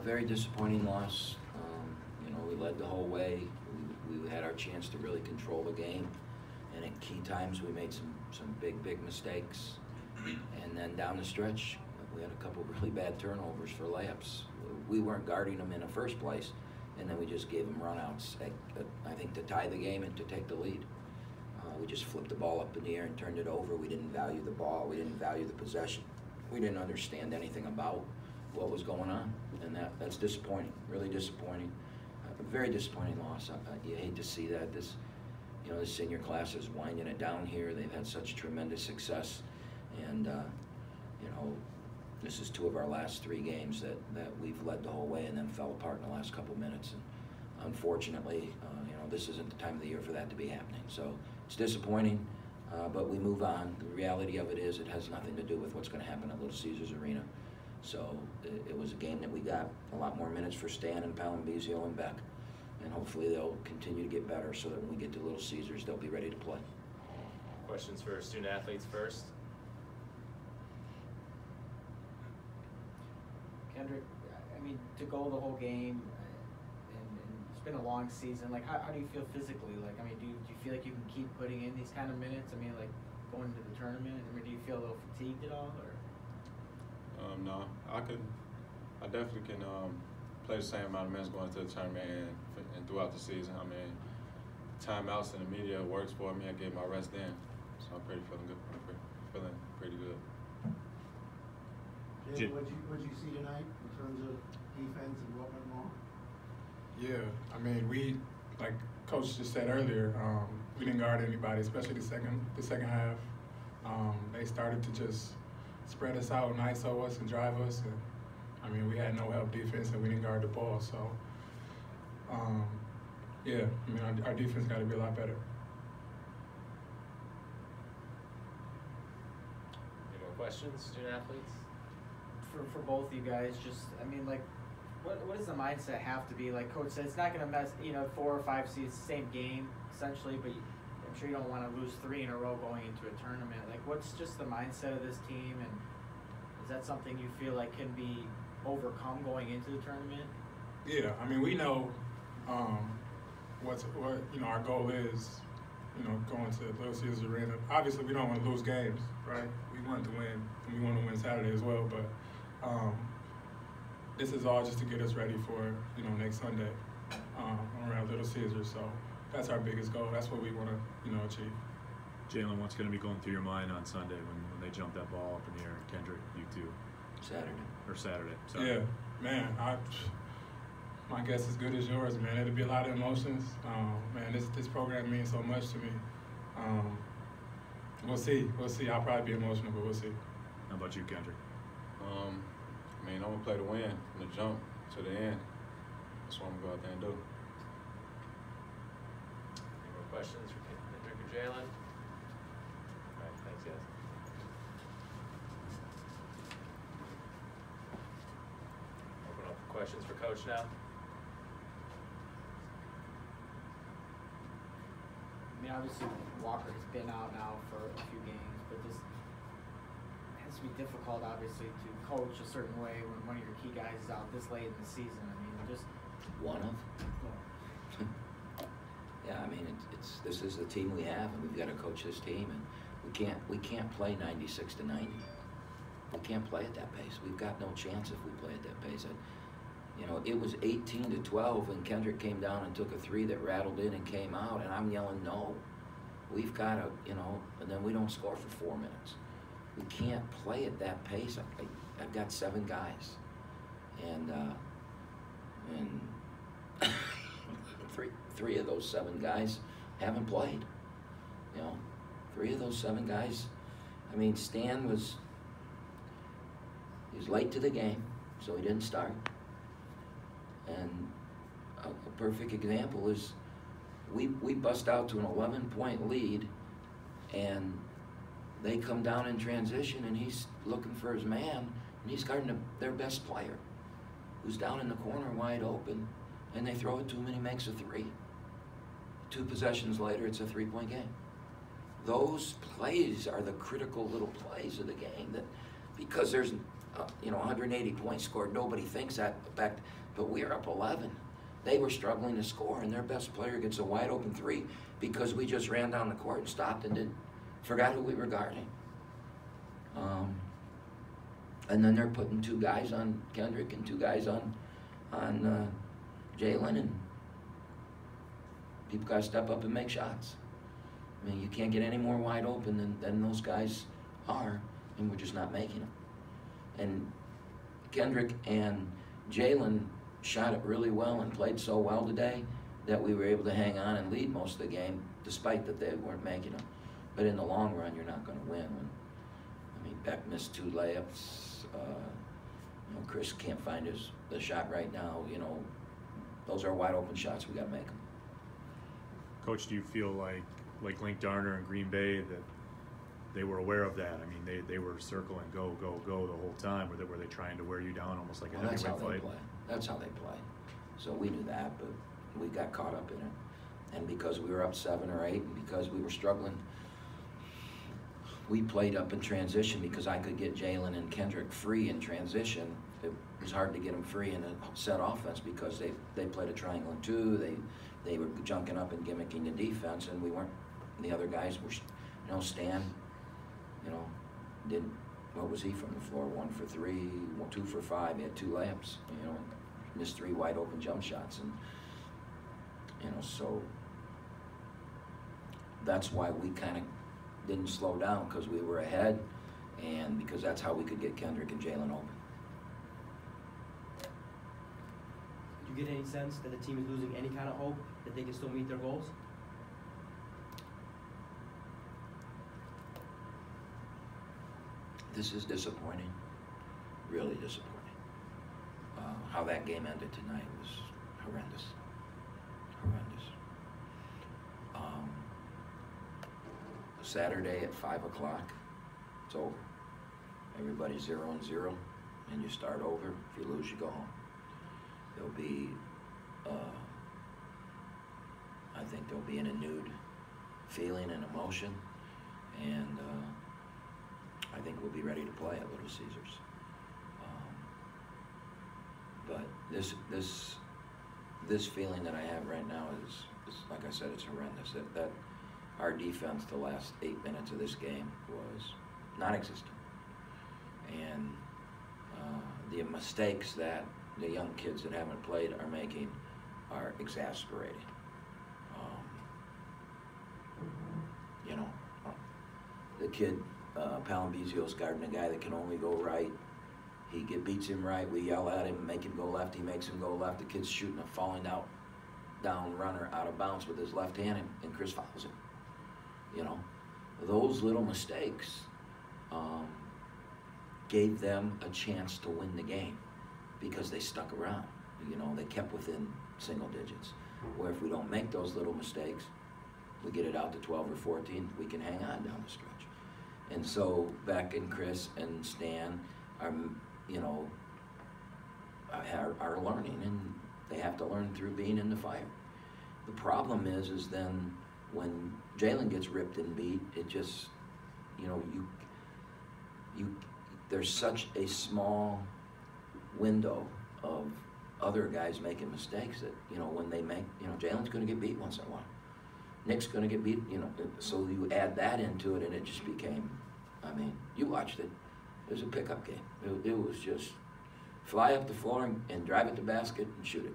Very disappointing loss. We led the whole way. We had our chance to really control the game, and at key times we made some big mistakes. And then down the stretch, we had a couple of really bad turnovers for layups. We weren't guarding them in the first place, and then we just gave them runouts, I think, to tie the game and to take the lead. We just flipped the ball up in the air and turned it over. We didn't value the ball. We didn't value the possession. We didn't understand anything about what was going on, and that's disappointing, really disappointing. A very disappointing loss. You hate to see that. This senior class is winding it down here. They've had such tremendous success, and this is 2 of our last 3 games that we've led the whole way and then fell apart in the last couple minutes. And unfortunately, this isn't the time of the year for that to be happening. So it's disappointing, but we move on. The reality of it is it has nothing to do with what's going to happen at Little Caesars Arena. So it was a game that we got a lot more minutes for Stan and Palambizio and Beck, and hopefully they'll continue to get better so that when we get to Little Caesars, they'll be ready to play. Questions for student athletes first? Kendrick, I mean, to go the whole game, and it's been a long season, like how do you feel physically? Like, I mean, do you feel like you can keep putting in these kind of minutes? I mean, like going into the tournament, I mean, do you feel a little fatigued at all, or? No, I definitely can play the same amount of minutes going into the tournament and throughout the season. I mean, timeouts in the media works for me. I get my rest in, so I'm feeling good. Feeling pretty good. Jay, what'd you see tonight in terms of defense and what went wrong? Yeah, I mean, we, like Coach just said earlier, we didn't guard anybody, especially the second half. They started to just spread us out and ISO us and drive us, and I mean, we had no help defense and we didn't guard the ball. So, yeah, I mean, our defense got to be a lot better. Any more questions, student athletes? For both of you guys, just, I mean, like, what does the mindset have to be? Like Coach said, it's not going to mess, 4 or 5 seeds, same game, essentially, but I'm sure you don't want to lose 3 in a row going into a tournament. Like, what's just the mindset of this team, and is that something you feel like can be overcome going into the tournament? Yeah, I mean, we know what our goal is, going to Little Caesars Arena. Obviously, we don't want to lose games, right? We want to win, and we want to win Saturday as well, but this is all just to get us ready for, next Sunday around Little Caesars. So that's our biggest goal. That's what we want to, achieve. Jalen, what's going to be going through your mind on Sunday when they jump that ball up in the air? Kendrick, you too. Saturday. Sorry. Yeah, man. My guess is as good as yours, man. It'll be a lot of emotions. Man, this program means so much to me. We'll see. I'll probably be emotional, but we'll see. How about you, Kendrick? I mean, I'm gonna play to win from the jump to the end. That's what I'm gonna go out there and do. Any more questions for Kendrick or Jalen? All right, thanks, guys. Open up for questions for Coach now. I mean, obviously Walker's been out now for a few games, but this has to be difficult, obviously, to coach a certain way when one of your key guys is out this late in the season. I mean, just one of. Yeah, I mean, this is the team we have, and we've got to coach this team, and we can't play 96 to 90. We can't play at that pace. We've got no chance if we play at that pace. It was 18 to 12, and Kendrick came down and took a 3 that rattled in and came out, and I'm yelling, no. We've got to, and then we don't score for 4 minutes. We can't play at that pace. I've got 7 guys, and three of those 7 guys haven't played. 3 of those 7 guys. I mean, Stan was late to the game, so he didn't start. And a perfect example is we bust out to an 11-point lead, and they come down in transition, and he's looking for his man, and he's guarding their best player, who's down in the corner wide open, and they throw it to him, and he makes a 3. 2 possessions later, it's a 3-point game. Those plays are the critical little plays of the game, that because 180 points scored. Nobody thinks that back, but we were up 11. They were struggling to score, and their best player gets a wide open three because we just ran down the court and stopped and forgot who we were guarding. And then they're putting 2 guys on Kendrick and 2 guys on Jalen, and people got to step up and make shots. I mean, you can't get any more wide open than those guys are, and we're just not making them. And Kendrick and Jalen shot it really well and played so well today that we were able to hang on and lead most of the game, despite that they weren't making them. But in the long run, you're not going to win. Beck missed 2 layups. Chris can't find the shot right now. Those are wide open shots. We got to make them. Coach, do you feel like Link Darner and Green Bay, that they were aware of that? I mean, they were circling go, go, go the whole time. Were they trying to wear you down almost like a heavyweight fight? That's how they play. So we knew that, but we got caught up in it. And because we were up 7 or 8, and because we were struggling, we played up in transition because I could get Jalen and Kendrick free in transition. It was hard to get them free in a set offense because they played a triangle and 2. They were junking up and gimmicking the defense, and we weren't. The other guys were, Stan, what was he from the floor? 1 for 3, 2 for 5. He had 2 layups, missed 3 wide open jump shots, and so that's why we kind of didn't slow down, because we were ahead, and because that's how we could get Kendrick and Jalen open. Do you get any sense that the team is losing any kind of hope that they can still meet their goals? This is disappointing, really disappointing. How that game ended tonight was horrendous, horrendous. Saturday at 5 o'clock, it's over. Everybody's 0-0, and you start over. If you lose, you go home. There'll be, I think there'll be an renewed feeling and emotion, and I think we'll be ready to play at Little Caesars. But this feeling that I have right now is like I said, it's horrendous. That our defense the last 8 minutes of this game was non-existent. And the mistakes that the young kids that haven't played are making are exasperating. The kid, Palambizio's guarding a guy that can only go right. He beats him right, we yell at him, make him go left, he makes him go left. The kid's shooting a falling down runner out of bounds with his left hand, and Chris fouls him. Those little mistakes gave them a chance to win the game because they stuck around. They kept within single digits. Where if we don't make those little mistakes, we get it out to 12 or 14, we can hang on down the stretch. And so Beck and Chris and Stan are learning, and they have to learn through being in the fire. The problem is then when Jalen gets ripped and beat, it just, there's such a small window of other guys making mistakes that, when they make, Jalen's going to get beat once in a while. Nick's going to get beat, so you add that into it, and it just became, you watched it. It was a pickup game. It was just fly up the floor and drive at the basket and shoot it.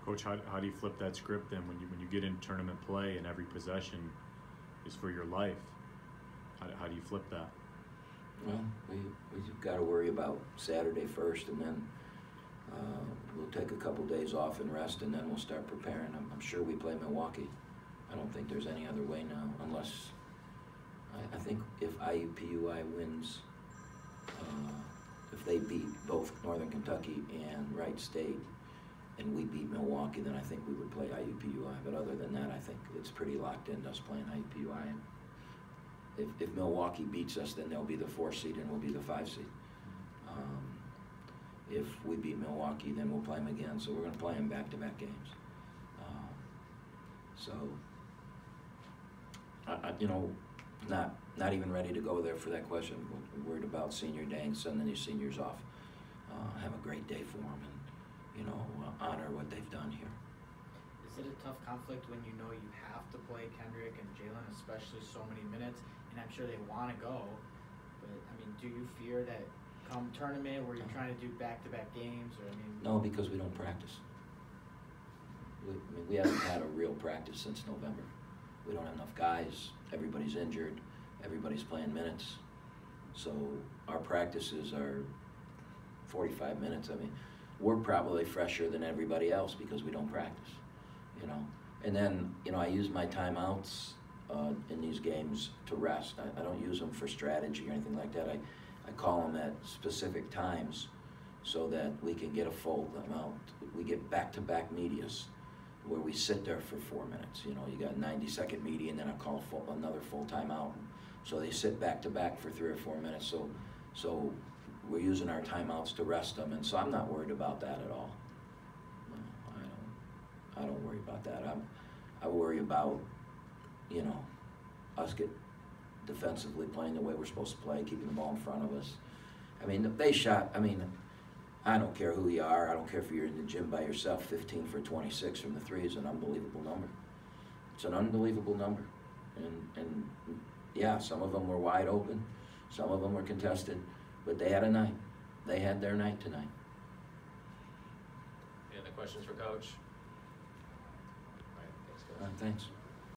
Coach, how do you flip that script then when you get in tournament play and every possession is for your life? How do you flip that? Well, we've got to worry about Saturday first, and then we'll take a couple days off and rest, and then we'll start preparing. I'm sure we play Milwaukee. I don't think there's any other way now, unless I think if IUPUI wins, if they beat both Northern Kentucky and Wright State, and we beat Milwaukee, then I think we would play IUPUI. But other than that, I think it's pretty locked in, us playing IUPUI. If Milwaukee beats us, then they'll be the 4th seed and we'll be the 5 seed. If we beat Milwaukee, then we'll play them again. So we're going to play them back-to-back games. not even ready to go there for that question. We're worried about senior day and sending these seniors off. Have a great day for them, and you know, honor what they've done here. Is it a tough conflict when you know you have to play Kendrick and Jalen, especially so many minutes, and I'm sure they want to go, but I mean, do you fear that come tournament where you're trying to do back-to-back games, or I mean? No, because we don't practice. We haven't had a real practice since November. We don't have enough guys. Everybody's injured. Everybody's playing minutes. So our practices are 45 minutes. I mean, we're probably fresher than everybody else because we don't practice, you know. And then, you know, I use my timeouts in these games to rest. I don't use them for strategy or anything like that. I call them at specific times so that we can get a full amount. We get back-to-back medias where we sit there for 4 minutes. You know, you got a 90-second media, and then I call another full timeout. So they sit back-to-back for 3 or 4 minutes. So we're using our timeouts to rest them, and so I'm not worried about that at all. No, I don't worry about that. I worry about, you know, us defensively playing the way we're supposed to play, keeping the ball in front of us. I mean, they shot, I mean, I don't care who you are. I don't care if you're in the gym by yourself. 15 for 26 from the three is an unbelievable number. It's an unbelievable number. And yeah, some of them were wide open. Some of them were contested. But they had a night. They had their night tonight. Any other questions for Coach? All right, thanks, Coach. Thanks.